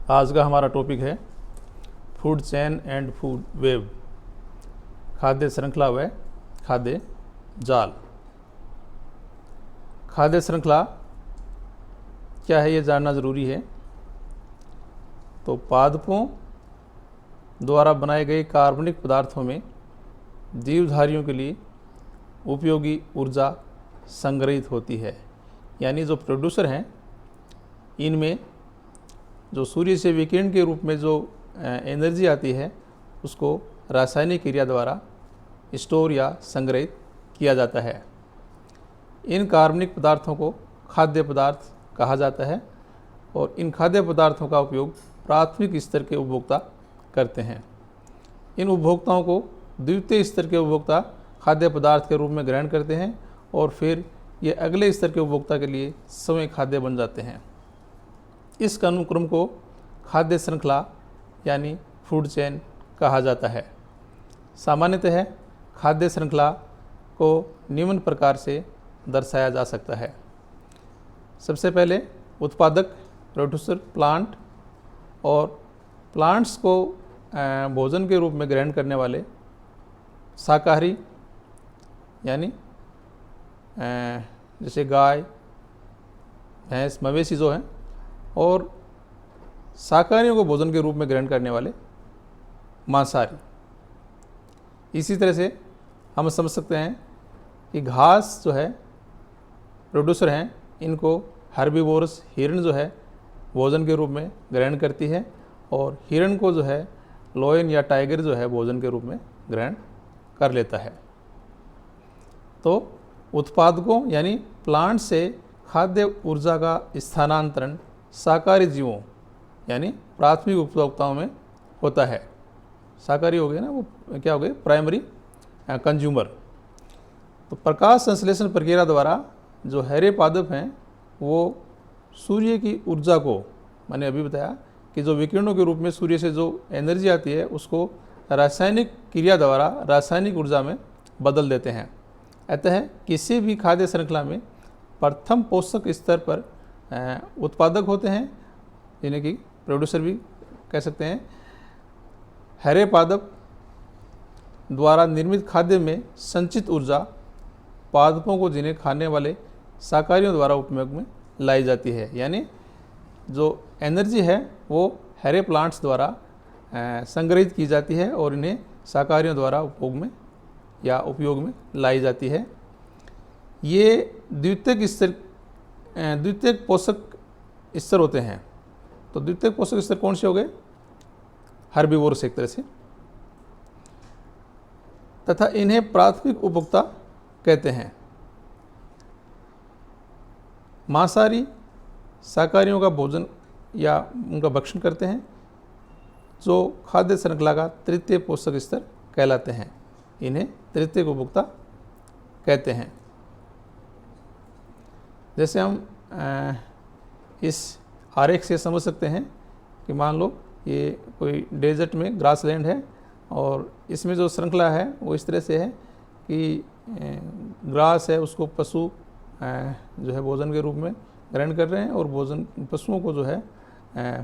आज का हमारा टॉपिक है food chain and food web, खाद्य श्रृंखला व खाद्य जाल। खाद्य श्रृंखला क्या है ये जानना ज़रूरी है। तो पादपों द्वारा बनाए गए कार्बनिक पदार्थों में जीवधारियों के लिए उपयोगी ऊर्जा संग्रहित होती है। यानी जो प्रोड्यूसर हैं इनमें जो सूर्य से विकिरण के रूप में जो एनर्जी आती है उसको रासायनिक क्रिया द्वारा स्टोर या संग्रहित किया जाता है। इन कार्बनिक पदार्थों को खाद्य पदार्थ कहा जाता है और इन खाद्य पदार्थों का उपयोग प्राथमिक स्तर के उपभोक्ता करते हैं। इन उपभोक्ताओं को द्वितीय स्तर के उपभोक्ता खाद्य पदार्थ के रूप में ग्रहण करते हैं और फिर ये अगले स्तर के उपभोक्ता के लिए स्वयं खाद्य बन जाते हैं। इस अनुक्रम को खाद्य श्रृंखला यानी फूड चेन कहा जाता है। सामान्यतः खाद्य श्रृंखला को निम्न प्रकार से दर्शाया जा सकता है। सबसे पहले उत्पादक प्रोड्यूसर प्लांट और प्लांट्स को भोजन के रूप में ग्रहण करने वाले शाकाहारी यानी जैसे गाय भैंस मवेशी जो हैं, और शाकाहारियों को भोजन के रूप में ग्रहण करने वाले मांसाहारी। इसी तरह से हम समझ सकते हैं कि घास जो है प्रोड्यूसर हैं, इनको हर्बीवोरस हिरण जो है भोजन के रूप में ग्रहण करती है और हिरण को जो है लायन या टाइगर जो है भोजन के रूप में ग्रहण कर लेता है। तो उत्पादकों यानी प्लांट से खाद्य ऊर्जा का स्थानांतरण शाकाहारी जीवों यानी प्राथमिक उपभोक्ताओं में होता है। शाकाहारी हो गए ना, वो क्या हो गए प्राइमरी कंज्यूमर। तो प्रकाश संश्लेषण प्रक्रिया द्वारा जो हरे पादप हैं वो सूर्य की ऊर्जा को, मैंने अभी बताया कि जो विकिरणों के रूप में सूर्य से जो एनर्जी आती है उसको रासायनिक क्रिया द्वारा रासायनिक ऊर्जा में बदल देते हैं। अतः किसी भी खाद्य श्रृंखला में प्रथम पोषक स्तर पर उत्पादक होते हैं, जिन्हें कि प्रोड्यूसर भी कह सकते हैं। हरे पादप द्वारा निर्मित खाद्य में संचित ऊर्जा पादपों को जिन्हें खाने वाले शाकाहारियों द्वारा उपयोग में लाई जाती है। यानी जो एनर्जी है वो हरे प्लांट्स द्वारा संग्रहित की जाती है और इन्हें शाकाहारियों द्वारा उपयोग में लाई जाती है। ये द्वितीयक पोषक स्तर होते हैं। तो द्वितीयक पोषक स्तर कौन से हो गए? हर्बीवोरस एक तरह से, तथा इन्हें प्राथमिक उपभोक्ता कहते हैं। मांसाहारी शाकाहारियों का भोजन या उनका भक्षण करते हैं, जो खाद्य श्रृंखला का तृतीय पोषक स्तर कहलाते हैं। इन्हें तृतीय उपभोक्ता कहते हैं। जैसे हम इस आरेख से समझ सकते हैं कि मान लो ये कोई डेजर्ट में ग्रासलैंड है और इसमें जो श्रृंखला है वो इस तरह से है कि ग्रास है उसको पशु जो है भोजन के रूप में ग्रहण कर रहे हैं और भोजन पशुओं को जो है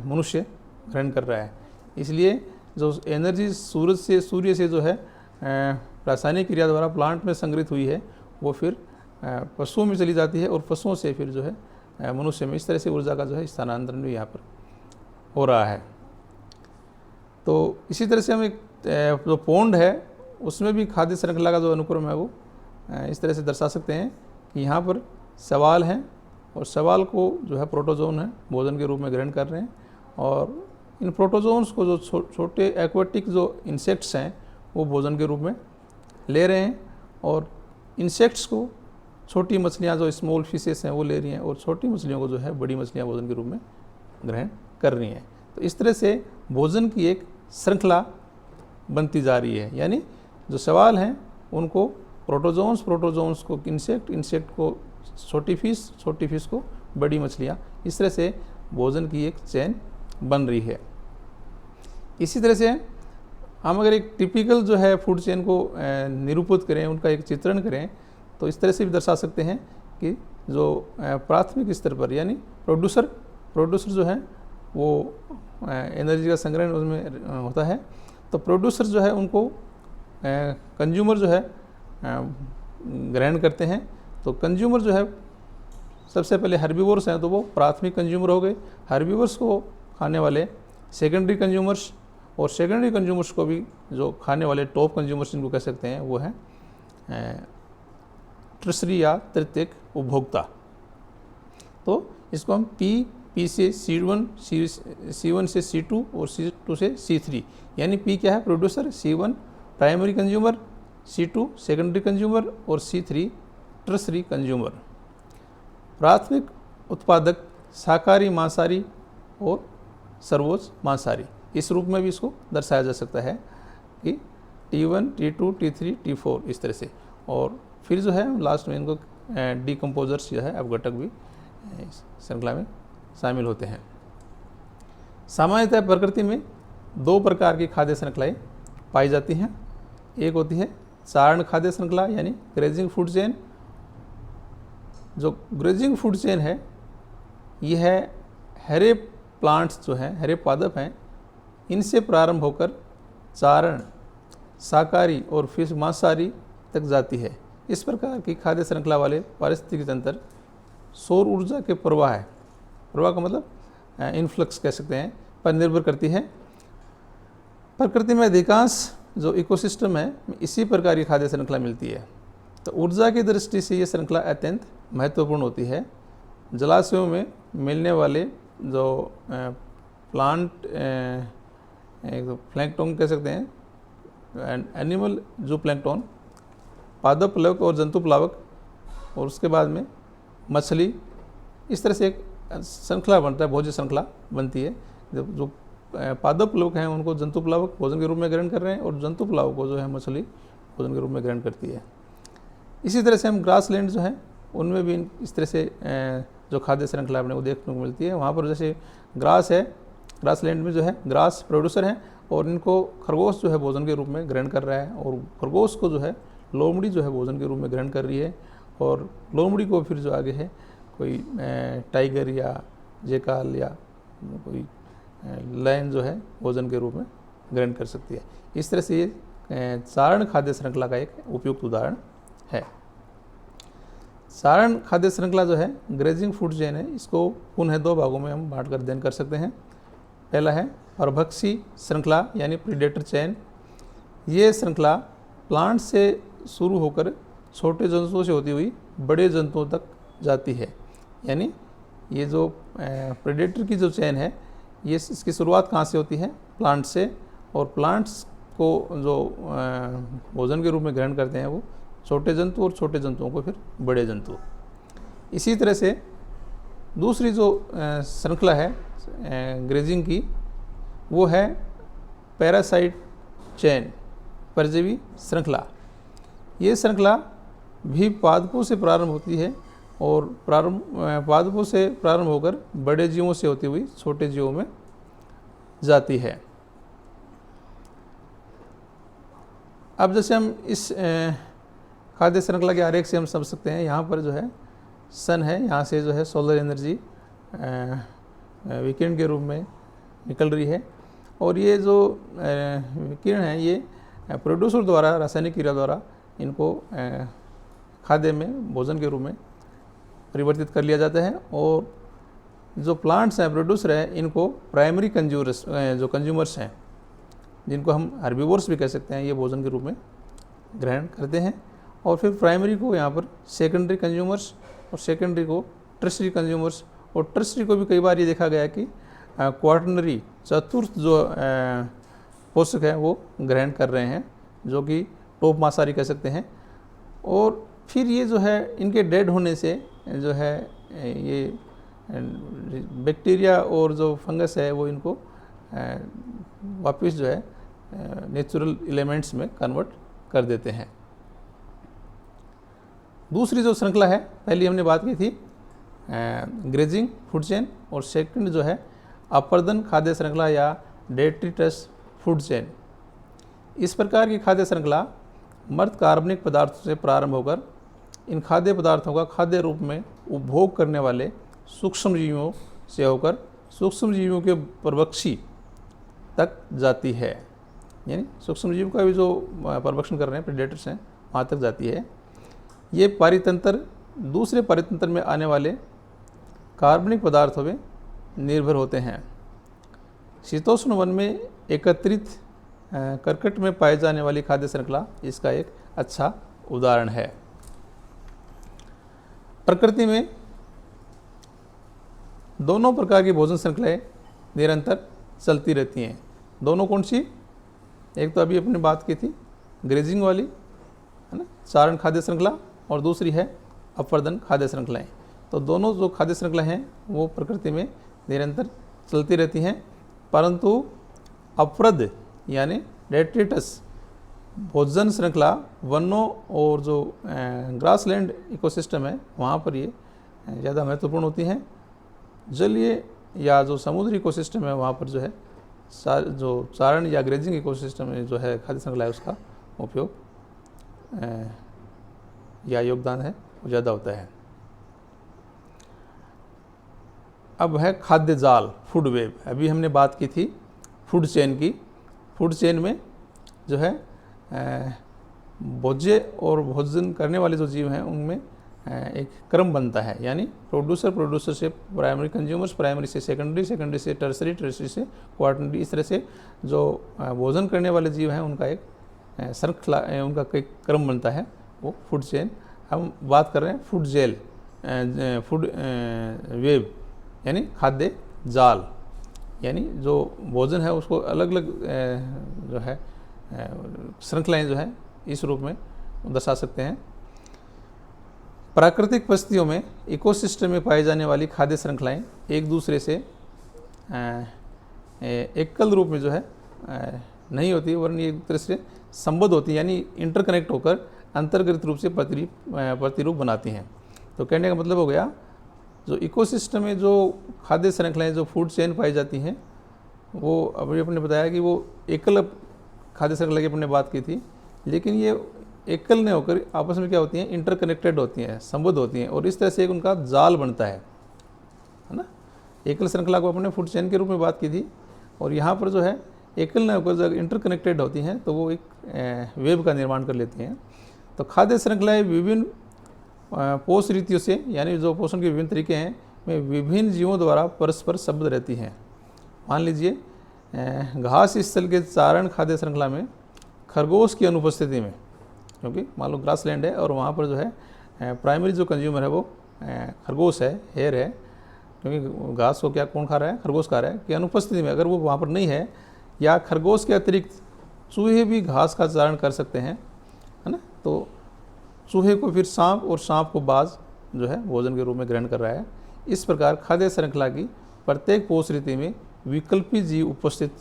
मनुष्य ग्रहण कर रहा है। इसलिए जो एनर्जी सूर्य से जो है रासायनिक क्रिया द्वारा प्लांट में संग्रहित हुई है वो फिर पशुओं में चली जाती है और पशुओं से फिर जो है मनुष्य में। इस तरह से ऊर्जा का जो है स्थानांतरण भी यहाँ पर हो रहा है। तो इसी तरह से हम एक जो पोंड है उसमें भी खाद्य श्रृंखला का जो अनुक्रम है वो इस तरह से दर्शा सकते हैं कि यहाँ पर शैवाल हैं और शैवाल को जो है प्रोटोजोन है भोजन के रूप में ग्रहण कर रहे हैं और इन प्रोटोजोन्स को जो छोटे एक्वेटिक जो इंसेक्ट्स हैं वो भोजन के रूप में ले रहे हैं और इंसेक्ट्स को छोटी मछलियाँ जो स्मॉल फिशेस हैं वो ले रही हैं और छोटी मछलियों को जो है बड़ी मछलियाँ भोजन के रूप में ग्रहण कर रही हैं। तो इस तरह से भोजन की एक श्रृंखला बनती जा रही है। यानी जो शैवाल हैं उनको प्रोटोजोन्स को इंसेक्ट को छोटी फिश को बड़ी मछलियाँ, इस तरह से भोजन की एक चेन बन रही है। इसी तरह से हम अगर एक टिपिकल जो है फूड चेन को निरूपित करें, उनका एक चित्रण करें, तो इस तरह से भी दर्शा सकते हैं कि जो प्राथमिक स्तर पर यानी प्रोड्यूसर जो हैं वो एनर्जी का संग्रहण उसमें होता है। तो प्रोड्यूसर जो है उनको कंज्यूमर जो है ग्रहण करते हैं। तो कंज्यूमर जो है सबसे पहले हर्बीवोर्स हैं, तो वो प्राथमिक कंज्यूमर हो गए। हर्बीवोर्स को खाने वाले सेकेंडरी कंज्यूमर्स, और सेकेंडरी कंज्यूमर्स को भी जो खाने वाले टॉप कंज्यूमर्स जिनको कह सकते हैं वो हैं टर्शरी या तृतीयक उपभोक्ता। तो इसको हम पी से C1, C1 से C2 और C2 से C3, यानी P क्या है producer, C1 primary consumer, C2 secondary consumer और C3 टर्शरी कंज्यूमर। प्राथमिक उत्पादक शाकाहारी, मांसाहारी और सर्वोच्च मांसाहारी, इस रूप में भी इसको दर्शाया जा सकता है कि T1, T2, T3, T4 इस तरह से। और फिर जो है लास्ट में इनको डिकम्पोजर्स जो है अपघटक भी इस श्रृंखला में शामिल होते हैं। सामान्यतः प्रकृति में दो प्रकार की खाद्य श्रृंखलाएँ पाई जाती हैं। एक होती है चारण खाद्य श्रृंखला यानी ग्रेजिंग फूड चेन। जो ग्रेजिंग फूड चेन है यह हरे प्लांट्स जो हैं, हरे पादप हैं, इनसे प्रारंभ होकर चारण, शाकाहारी और फिर मांसाहारी तक जाती है। इस प्रकार की खाद्य श्रृंखला वाले पारिस्थितिकी तंत्र सौर ऊर्जा के प्रवाह है, प्रवाह का मतलब इनफ्लक्स कह सकते हैं, पर निर्भर करती है। प्रकृति में अधिकांश जो इकोसिस्टम है इसी प्रकार की खाद्य श्रृंखला मिलती है। तो ऊर्जा की दृष्टि से ये श्रृंखला अत्यंत महत्वपूर्ण होती है। जलाशयों में मिलने वाले जो प्लांट प्लैंकटन कह सकते हैं, एनिमल जो प्लैंकटन, पादप प्लवक और जंतु प्लावक, और उसके बाद में मछली, इस तरह से एक श्रृंखला बनता है, भोज्य श्रृंखला बनती है। जो पादप प्लवक हैं उनको जंतु प्लावक भोजन के रूप में ग्रहण कर रहे हैं, और जंतु प्लावक को जो है मछली भोजन के रूप में ग्रहण करती है। इसी तरह से हम ग्रास लैंड जो है उनमें भी इस तरह से जो खाद्य श्रृंखला अपने को देखने को मिलती है। वहाँ पर जैसे ग्रास है, ग्रास लैंड में जो है ग्रास प्रोड्यूसर हैं, और इनको खरगोश जो है भोजन के रूप में ग्रहण कर रहा है, और खरगोश को जो है लोमड़ी जो है भोजन के रूप में ग्रहण कर रही है, और लोमड़ी को फिर जो आगे है कोई टाइगर या जेकाल या कोई लायन जो है भोजन के रूप में ग्रहण कर सकती है। इस तरह से ये चारण खाद्य श्रृंखला का एक उपयुक्त उदाहरण है। चारण खाद्य श्रृंखला जो है ग्रेजिंग फूड चेन है, इसको पुनः दो भागों में हम बांट कर अध्ययन कर सकते हैं। पहला है परभक्षी श्रृंखला यानी प्रीडेटर चेन। ये श्रृंखला प्लांट से शुरू होकर छोटे जंतुओं से होती हुई बड़े जंतुओं तक जाती है। यानी ये जो प्रेडेटर की जो चेन है, ये इसकी शुरुआत कहाँ से होती है, प्लांट से, और प्लांट्स को जो भोजन के रूप में ग्रहण करते हैं वो छोटे जंतु, और छोटे जंतुओं को फिर बड़े जंतु। इसी तरह से दूसरी जो श्रृंखला है ग्रेजिंग की, वो है पैरासाइट चेन, परजीवी श्रृंखला। ये श्रृंखला भी पादपों से प्रारंभ होती है, और पादपों से प्रारंभ होकर बड़े जीवों से होती हुई छोटे जीवों में जाती है। अब जैसे हम इस खाद्य श्रृंखला के आरेख से हम समझ सकते हैं, यहाँ पर जो है सन है, यहाँ से जो है सोलर एनर्जी विकिरण के रूप में निकल रही है, और ये जो विकिरण है ये प्रोड्यूसर द्वारा रासायनिक क्रिया द्वारा इनको खाद्य में भोजन के रूप में परिवर्तित कर लिया जाता है। और जो प्लांट्स हैं, प्रोड्यूसर हैं, इनको प्राइमरी कंज्यूमर्स हैं, जिनको हम हर्बीवोर्स भी कह सकते हैं, ये भोजन के रूप में ग्रहण करते हैं। और फिर प्राइमरी को यहाँ पर सेकेंडरी कंज्यूमर्स, और सेकेंडरी को टर्शरी कंज्यूमर्स, और टर्शरी को भी कई बार ये देखा गया कि क्वार्टनरी चतुर्थ जो पोषक है वो ग्रहण कर रहे हैं, जो कि टॉप मांसाहारी कह सकते हैं। और फिर ये जो है इनके डेड होने से जो है ये बैक्टीरिया और जो फंगस है वो इनको वापस जो है नेचुरल एलिमेंट्स में कन्वर्ट कर देते हैं। दूसरी जो श्रृंखला है, पहली हमने बात की थी ग्रेजिंग फूड चेन, और सेकंड जो है अपर्दन खाद्य श्रृंखला या डेट्रिटस फूड चेन। इस प्रकार की खाद्य श्रृंखला मृत कार्बनिक पदार्थों से प्रारंभ होकर इन खाद्य पदार्थों का खाद्य रूप में उपभोग करने वाले सूक्ष्म जीवों से होकर सूक्ष्म जीवों के परभक्षी तक जाती है, यानी सूक्ष्म जीव का भी जो परभक्षण कर रहे हैं प्रेडेटर्स हैं वहाँ तक जाती है। ये पारितंत्र दूसरे पारितंत्र में आने वाले कार्बनिक पदार्थों में निर्भर होते हैं। शीतोष्ण वन में एकत्रित कर्कट में पाए जाने वाली खाद्य श्रृंखला इसका एक अच्छा उदाहरण है। प्रकृति में दोनों प्रकार की भोजन श्रृंखलाएं निरंतर चलती रहती हैं। दोनों कौन सी? एक तो अभी अपने बात की थी ग्रेजिंग वाली, है ना, चारण खाद्य श्रृंखला, और दूसरी है अपवर्दन खाद्य श्रृंखलाएं। तो दोनों जो खाद्य श्रृंखला हैं वो प्रकृति में निरंतर चलती रहती हैं, परंतु अपवर्द यानी डेट्रिटस भोजन श्रृंखला वनों और जो ग्रासलैंड इकोसिस्टम है वहाँ पर ये ज़्यादा महत्वपूर्ण होती हैं। जलीय या जो समुद्री इकोसिस्टम है वहाँ पर जो है जो चारण या ग्रेजिंग इकोसिस्टम में जो है खाद्य श्रृंखला है उसका उपयोग या योगदान है वो ज़्यादा होता है। अब है खाद्य जाल, फूड वेब। अभी हमने बात की थी फूड चेन की। फूड चेन में जो है भोज्य और भोजन करने वाले जो जीव हैं उनमें एक क्रम बनता है, यानी प्रोड्यूसर से प्राइमरी कंज्यूमर्स, प्राइमरी से सेकेंडरी, सेकेंडरी से टर्सरी, टर्सरी से क्वार्टरली, इस तरह से जो भोजन करने वाले जीव हैं उनका एक श्रृंखला, उनका एक क्रम बनता है, वो फूड चेन। हम बात कर रहे हैं फूड जेल, फूड वेब यानी खाद्य जाल, यानी जो भोजन है उसको अलग अलग जो है श्रृंखलाएँ जो है इस रूप में दर्शा सकते हैं। प्राकृतिक परिस्थितियों में इकोसिस्टम में पाई जाने वाली खाद्य श्रृंखलाएं एक दूसरे से एकल रूप में जो है नहीं होती, वरन एक दूसरे से संबद्ध होती है, यानी इंटरकनेक्ट होकर अंतर्गत रूप से प्रतिरूप बनाती हैं। तो कहने का मतलब हो गया जो इकोसिस्टम में जो खाद्य श्रृंखलाएं जो फूड चेन पाई जाती हैं वो अभी अपने बताया कि वो एकल खाद्य श्रृंखला की अपने बात की थी, लेकिन ये एकल नहीं होकर आपस में क्या होती हैं, इंटरकनेक्टेड होती हैं, संबद्ध होती हैं, और इस तरह से एक उनका जाल बनता है ना। एकल श्रृंखला को अपने फूड चेन के रूप में बात की थी, और यहाँ पर जो है एकल नहीं होकर जब इंटरकनेक्टेड होती हैं तो वो एक वेब का निर्माण कर लेती हैं। तो खाद्य श्रृंखलाएँ विभिन्न पोष रीतियों से, यानी जो पोषण के विभिन्न तरीके हैं, में विभिन्न जीवों द्वारा परस्पर संबद्ध रहती हैं। मान लीजिए घास स्थल के चारण खाद्य श्रृंखला में खरगोश की अनुपस्थिति में, क्योंकि मान लो ग्रासलैंड है और वहाँ पर जो है प्राइमरी जो कंज्यूमर है वो खरगोश है, हेयर है, क्योंकि घास को क्या कौन खा रहा है, खरगोश खा रहा है, कि अनुपस्थिति में अगर वो वहाँ पर नहीं है, या खरगोश के अतिरिक्त चूहे भी घास का चारण कर सकते हैं, है ना, तो चूहे को फिर सांप और सांप को बाज जो है भोजन के रूप में ग्रहण कर रहा है। इस प्रकार खाद्य श्रृंखला की प्रत्येक पोष रीति में विकल्पी जीव उपस्थित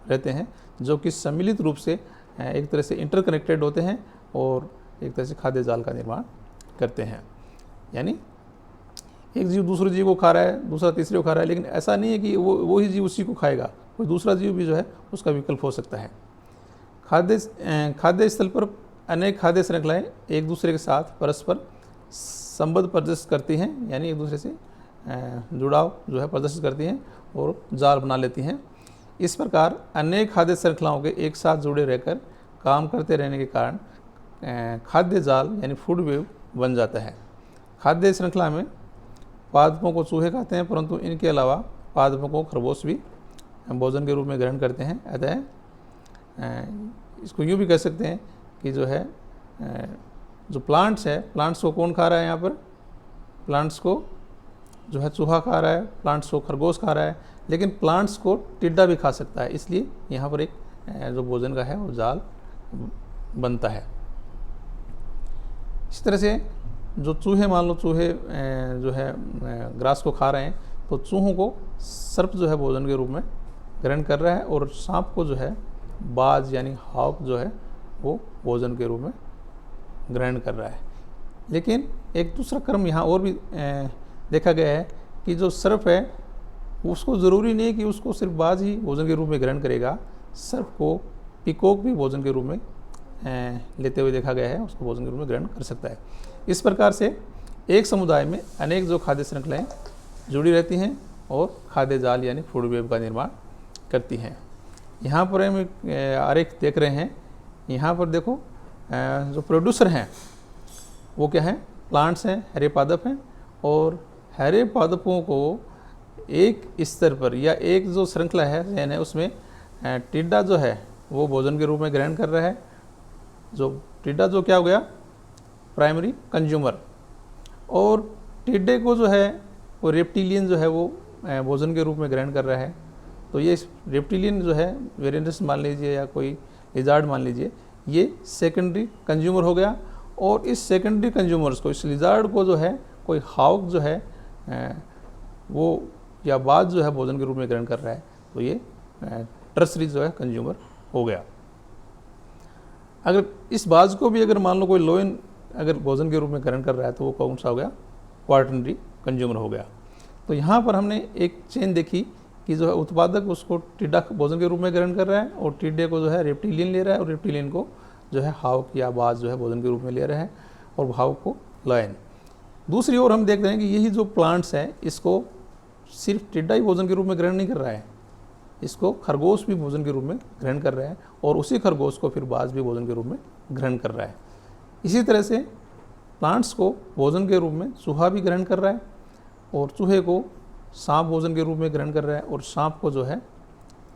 रहते हैं जो कि सम्मिलित रूप से एक तरह से इंटरकनेक्टेड होते हैं और एक तरह से खाद्य जाल का निर्माण करते हैं। यानी एक जीव दूसरे जीव को खा रहा है, दूसरा तीसरे को खा रहा है, लेकिन ऐसा नहीं है कि वो ही जीव उसी को खाएगा, कोई दूसरा जीव भी जो है उसका विकल्प हो सकता है। खाद्य स्थल पर अनेक खाद्य श्रृंखलाएँ एक दूसरे के साथ परस्पर संबंध प्रदर्शित करती हैं, यानी एक दूसरे से जुड़ाव जो है प्रदर्शित करती हैं और जाल बना लेती हैं। इस प्रकार अनेक खाद्य श्रृंखलाओं के एक साथ जुड़े रहकर काम करते रहने के कारण खाद्य जाल यानी फूड वेव बन जाता है। खाद्य श्रृंखला में पादपों को चूहे खाते हैं, परंतु इनके अलावा पादपों को खरगोश भी भोजन के रूप में ग्रहण करते हैं। अतः इसको यूँ भी कह सकते हैं कि जो है जो प्लांट्स है, प्लांट्स को कौन खा रहा है, यहाँ पर प्लांट्स को जो है चूहा खा रहा है, प्लांट्स को खरगोश खा रहा है, लेकिन प्लांट्स को टिड्डा भी खा सकता है। इसलिए यहाँ पर एक जो भोजन का है वो जाल बनता है। इस तरह से जो चूहे, मान लो चूहे जो है ग्रास को खा रहे हैं, तो चूहों को सर्प जो है भोजन के रूप में ग्रहण कर रहा है, और सांप को जो है बाज यानी हॉक जो है वो भोजन के रूप में ग्रहण कर रहा है। लेकिन एक दूसरा क्रम यहाँ और भी देखा गया है कि जो सर्प है उसको ज़रूरी नहीं है कि उसको सिर्फ बाज ही भोजन के रूप में ग्रहण करेगा, सर्प को पिकॉक भी भोजन के रूप में लेते हुए देखा गया है, उसको भोजन के रूप में ग्रहण कर सकता है। इस प्रकार से एक समुदाय में अनेक जो खाद्य श्रृंखलाएँ जुड़ी रहती हैं और खाद्य जाल यानी फूड वेब का निर्माण करती हैं। यहाँ पर हम आरेख देख रहे हैं, यहाँ पर देखो जो प्रोड्यूसर हैं वो क्या है, प्लांट्स हैं, हरे पादप हैं, और हरे पादपों को एक स्तर पर या एक जो श्रृंखला है यानी उसमें टिड्डा जो है वो भोजन के रूप में ग्रहण कर रहा है। जो टिड्डा जो क्या हो गया, प्राइमरी कंज्यूमर, और टिड्डे को जो है वो रेप्टिलियन जो है वो भोजन के रूप में ग्रहण कर रहा है। तो ये रेप्टिलियन जो है, वेरिएंटस मान लीजिए या कोई लिजार्ड मान लीजिए, ये सेकेंडरी कंज्यूमर हो गया। और इस सेकेंडरी कंज्यूमर्स को, इस लिजार्ड को जो है कोई हाउक जो है वो या बाज जो है भोजन के रूप में ग्रहण कर रहा है, तो ये टर्सरी जो है कंज्यूमर हो गया। अगर इस बाज को भी अगर मान लो कोई लोइन अगर भोजन के रूप में ग्रहण कर रहा है तो वो कौन सा हो गया, क्वार्टनरी कंज्यूमर हो गया। तो यहाँ पर हमने एक चेन देखी कि जो है उत्पादक उसको टिड्डा भोजन के रूप में ग्रहण कर रहा है, और टिड्डे को जो है रेप्टिलियन ले रहा है, और रेप्टिलियन को जो है हाउक या बाज जो है भोजन के रूप में ले रहा है, और हाउक को लायन। दूसरी ओर हम देख रहे हैं कि यही जो प्लांट्स हैं इसको सिर्फ टिड्डा ही भोजन के रूप में ग्रहण नहीं कर रहा है, इसको खरगोश भी भोजन के रूप में ग्रहण कर रहा है, और उसी खरगोश को फिर बाज भी भोजन के रूप में ग्रहण कर रहा है। इसी तरह से प्लांट्स को भोजन के रूप में चूहा भी ग्रहण कर रहा है, और चूहे को सांप भोजन के रूप में ग्रहण कर रहा है, और सांप को जो है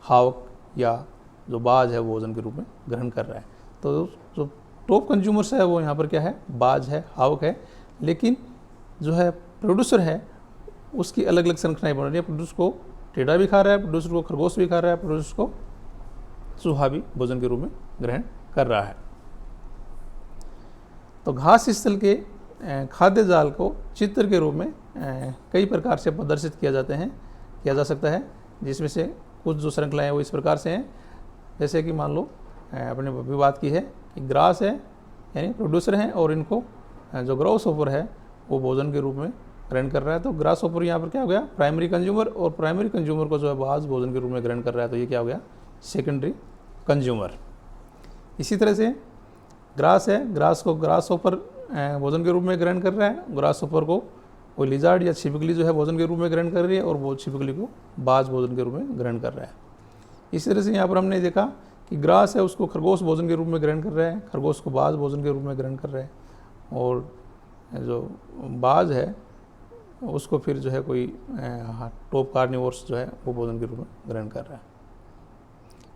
हावक या जो बाज है वो भोजन के रूप में ग्रहण कर रहा है। तो जो टॉप कंज्यूमर्स है वो यहाँ पर क्या है, बाज है, हावक है, लेकिन जो है प्रोड्यूसर है उसकी अलग अलग श्रृंखलाएं बन रही है। प्रोड्यूसर को टिड्डा भी खा रहा है, प्रोड्यूसर को खरगोश भी खा रहा है, प्रोड्यूसर को चूहा भी भोजन के रूप में ग्रहण कर रहा है। तो घास स्थल के खाद्य जाल को चित्र के रूप में कई प्रकार से प्रदर्शित किया जा सकता है, जिसमें से कुछ जो श्रृंखलाएं वो इस प्रकार से हैं। जैसे कि मान लो अपने अभी बात की है कि ग्रास है यानी प्रोड्यूसर हैं, और इनको जो ग्रास होपर है वो भोजन के रूप में ग्रहण कर रहा है। तो ग्रास होपर यहाँ पर क्या हो गया, प्राइमरी कंज्यूमर, और प्राइमरी कंज्यूमर को जो है बाज भोजन के रूप में ग्रहण कर रहा है, तो ये क्या हो गया, सेकेंडरी कंज्यूमर। इसी तरह से ग्रास है, ग्रास को ग्रास होपर भोजन के रूप में ग्रहण कर रहा है, ग्रास होपर को कोई लिजार्ड या छिपकली जो है भोजन के रूप में ग्रहण कर रही है, और वो छिपकली को बाज भोजन के रूप में ग्रहण कर रहा है। इसी तरह से यहाँ पर हमने देखा कि ग्रास है उसको खरगोश भोजन के रूप में ग्रहण कर रहा है, खरगोश को बाज भोजन के रूप में ग्रहण कर रहा है, और जो बाज है उसको फिर जो है कोई टॉप कार्निवोर्स जो है वो भोजन के रूप में ग्रहण कर रहा है।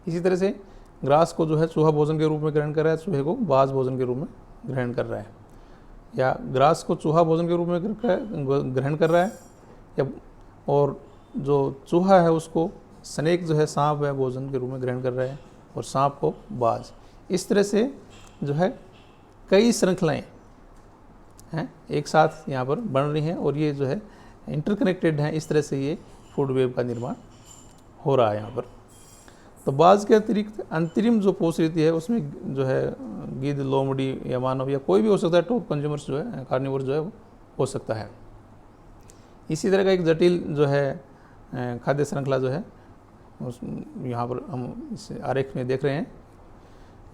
इसी तरह से ग्रास को जो है चूहा भोजन के रूप में ग्रहण कर रहा है, चूहे को बाज भोजन के रूप में ग्रहण कर रहा है, या ग्रास को चूहा भोजन के रूप में ग्रहण कर रहा है, या और जो चूहा है उसको स्नेक जो है सांप है भोजन के रूप में ग्रहण कर रहा है, और सांप को बाज। इस तरह से जो है कई श्रृंखलाएँ हैं एक साथ यहाँ पर बन रही हैं, और ये जो है इंटरकनेक्टेड हैं। इस तरह से ये फूड वेब का निर्माण हो रहा है यहाँ पर। तो बाज के अतिरिक्त अंतरिम जो पोषरीति है उसमें जो है गिद्ध, लोमड़ी या मानव या कोई भी हो सकता है, टॉप कंज्यूमर्स जो है कार्निवोर जो है वो हो सकता है। इसी तरह का एक जटिल जो है खाद्य श्रृंखला जो है उस यहाँ पर हम इस आरेख में देख रहे हैं।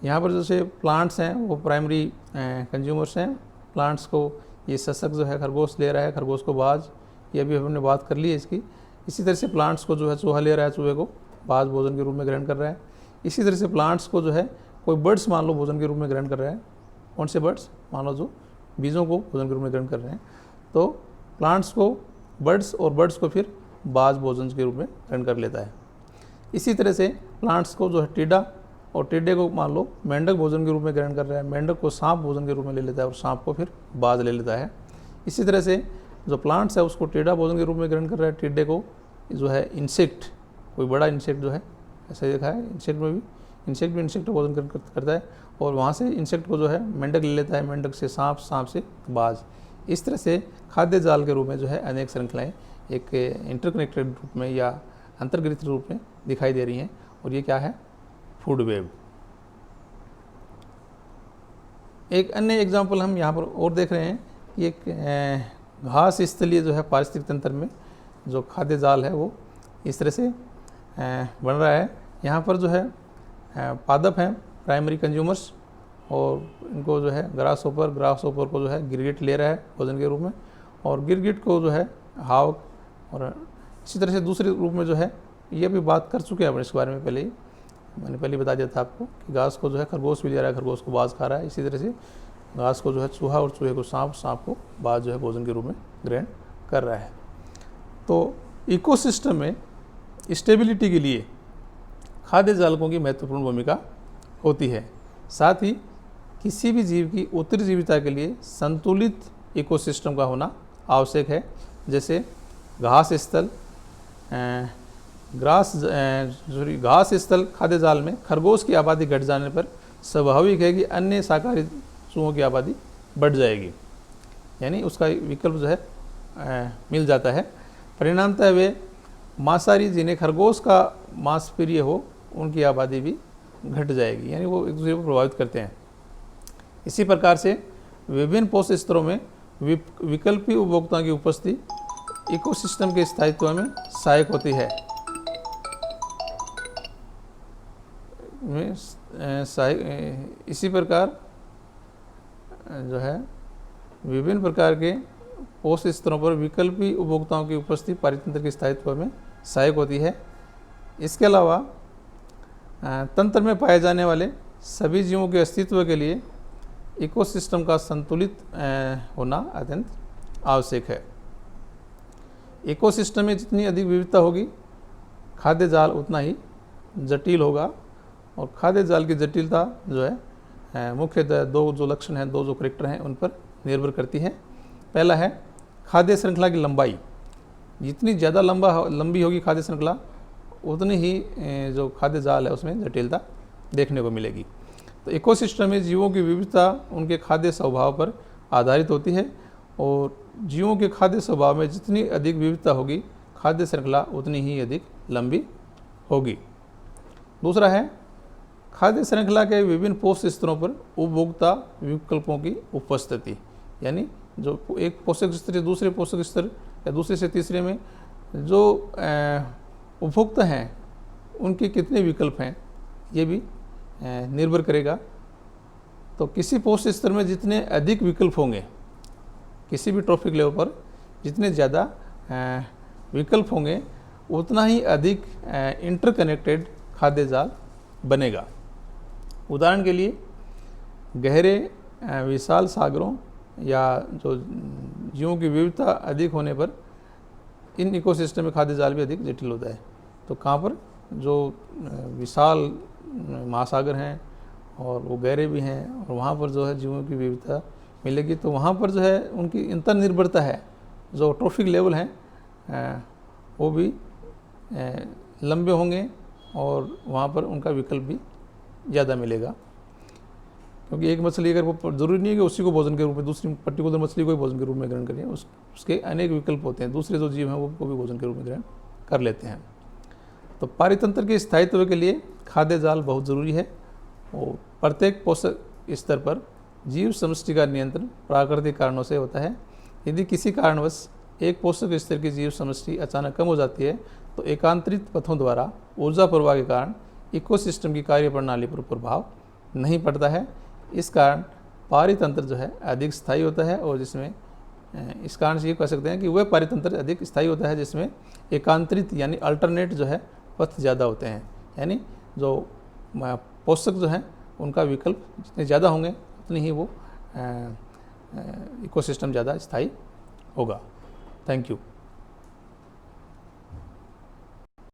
यहाँ पर जैसे प्लांट्स हैं वो प्राइमरी कंज्यूमर्स हैं, प्लांट्स को ये सशक जो है खरगोश ले रहा है, खरगोश को बाज, ये भी हमने बात कर ली है इसकी। इसी तरह से प्लांट्स को जो है चूहा ले रहा है, चूहे को बाज भोजन के रूप में ग्रहण कर रहा है। इसी तरह से प्लांट्स को जो है कोई बर्ड्स मान लो भोजन के रूप में ग्रहण कर रहा है, कौन से बर्ड्स, मान लो जो बीजों को भोजन के रूप में ग्रहण कर रहे हैं, तो प्लांट्स को बर्ड्स और बर्ड्स को फिर बाज भोजन के रूप में ग्रहण कर लेता है। इसी तरह से प्लांट्स को जो है टिड्डा, और टिड्डे को मान लो मेंढक भोजन के रूप में ग्रहण कर रहा है, मेंढक को सांप भोजन के रूप में ले लेता है, और सांप को फिर बाज ले लेता है। इसी तरह से जो प्लांट्स है उसको टिड्डा भोजन के रूप में ग्रहण कर रहा है, टिड्डे को जो है इंसेक्ट, कोई बड़ा इंसेक्ट जो है, ऐसा देखा है इंसेक्ट में भी, इंसेक्ट भोजन करता है, और वहाँ से इंसेक्ट को जो है मेंढक ले लेता है, मेंढक से सांप, सांप से बाज। इस तरह से खाद्य जाल के रूप में जो है अनेक श्रृंखलाएँ एक इंटरकनेक्टेड रूप में या अंतर्ग्रहित रूप में दिखाई दे रही हैं, और ये क्या है, फूड वेब। एक अन्य एग्जाम्पल हम यहाँ पर और देख रहे हैं कि एक घास स्थलीय जो है पारिस्थितिक तंत्र में जो खाद्य जाल है वो इस तरह से बन रहा है। यहाँ पर जो है पादप हैं प्राइमरी कंज्यूमर्स, और इनको जो है ग्रास होपर को जो है गिरगिट ले रहा है भोजन के रूप में, और गिरगिट को जो है हावक, और इसी तरह से दूसरे रूप में जो है, ये भी बात कर चुके हैं अपन इसके बारे में पहले ही, मैंने पहले बता दिया था आपको कि घास को जो है खरगोश भी ले रहा है, खरगोश को बाज खा रहा है। इसी तरह से घास को जो है चूहा और चूहे को सांप, सांप को बाज जो है भोजन के रूप में ग्रहण कर रहा है। तो इकोसिस्टम में स्टेबिलिटी के लिए खाद्य जालकों की महत्वपूर्ण भूमिका होती है। साथ ही किसी भी जीव की उत्तरजीविता के लिए संतुलित इकोसिस्टम का होना आवश्यक है। जैसे घास स्थल घास स्थल खाद्य जाल में खरगोश की आबादी घट जाने पर स्वाभाविक है कि अन्य शाकाहारी चूहों की आबादी बढ़ जाएगी, यानी उसका विकल्प जो है मिल जाता है। परिणामतः वे मांसाहारी जिन्हें खरगोश का मांस प्रिय हो उनकी आबादी भी घट जाएगी, यानी वो एक दूसरे को प्रभावित करते हैं। इसी प्रकार से विभिन्न पोषक स्तरों में विकल्पी उपभोक्ताओं की उपस्थिति इकोसिस्टम के स्थायित्व में सहायक होती है। इसी प्रकार जो है विभिन्न प्रकार के पोषक स्तरों पर विकल्पी उपभोक्ताओं की उपस्थिति पारितंत्र के स्थायित्व में सहायक होती है। इसके अलावा तंत्र में पाए जाने वाले सभी जीवों के अस्तित्व के लिए इकोसिस्टम का संतुलित होना अत्यंत आवश्यक है। इकोसिस्टम में जितनी अधिक विविधता होगी, खाद्य जाल उतना ही जटिल होगा। और खाद्य जाल की जटिलता जो है मुख्यतः दो जो लक्षण हैं, दो जो करैक्टर हैं, उन पर निर्भर करती है। पहला है खाद्य श्रृंखला की लंबाई। जितनी ज़्यादा लंबी होगी खाद्य श्रृंखला, उतनी ही जो खाद्य जाल है उसमें जटिलता देखने को मिलेगी। तो इकोसिस्टम में जीवों की विविधता उनके खाद्य स्वभाव पर आधारित होती है, और जीवों के खाद्य स्वभाव में जितनी अधिक विविधता होगी, खाद्य श्रृंखला उतनी ही अधिक लंबी होगी। दूसरा है खाद्य श्रृंखला के विभिन्न पोषक स्तरों पर उपभोक्ता विकल्पों की उपस्थिति, यानी जो एक पोषक स्तर से दूसरे पोषक स्तर या दूसरे से तीसरे में जो उपभोक्ता हैं उनके कितने विकल्प हैं, ये भी निर्भर करेगा। तो किसी पोषक स्तर में जितने अधिक विकल्प होंगे, किसी भी ट्रॉफिक लेवल पर जितने ज़्यादा विकल्प होंगे, उतना ही अधिक इंटरकनेक्टेड खाद्य जाल बनेगा। उदाहरण के लिए गहरे विशाल सागरों या जो जीवों की विविधता अधिक होने पर इन इकोसिस्टम में खाद्य जाल भी अधिक जटिल होता है। तो कहाँ पर जो विशाल महासागर हैं और वो गहरे भी हैं, और वहाँ पर जो है जीवों की विविधता मिलेगी, तो वहाँ पर जो है उनकी इंटरनिर्भरता है। जो ट्रॉफिक लेवल हैं वो भी लंबे होंगे और वहाँ पर उनका विकल्प भी ज़्यादा मिलेगा। क्योंकि एक मछली अगर वो ज़रूरी नहीं है कि उसी को भोजन के रूप में, दूसरी पर्टिकुलर मछली को ही भोजन के रूप में ग्रहण करें, उसके अनेक विकल्प होते हैं। दूसरे जो जीव हैं वो भी भोजन के रूप में ग्रहण कर लेते हैं। तो पारितंत्र के स्थायित्व के लिए खाद्य जाल बहुत ज़रूरी है, और प्रत्येक पोषक स्तर पर जीव समष्टि का नियंत्रण प्राकृतिक कारणों से होता है। यदि किसी कारणवश एक पोषक स्तर की जीव समष्टि अचानक कम हो जाती है, तो एकांतरित पथों द्वारा ऊर्जा प्रवाह के कारण इकोसिस्टम की कार्यप्रणाली पर प्रभाव नहीं पड़ता है। इस कारण पारितंत्र जो है अधिक स्थायी होता है, और जिसमें इस कारण से ये कह सकते हैं कि वह पारितंत्र अधिक स्थायी होता है जिसमें एकांतरित यानी अल्टरनेट जो है पथ ज़्यादा होते हैं, यानी जो पोषक जो हैं उनका विकल्प जितने ज़्यादा होंगे उतनी ही वो इकोसिस्टम ज़्यादा स्थायी होगा। Thank you.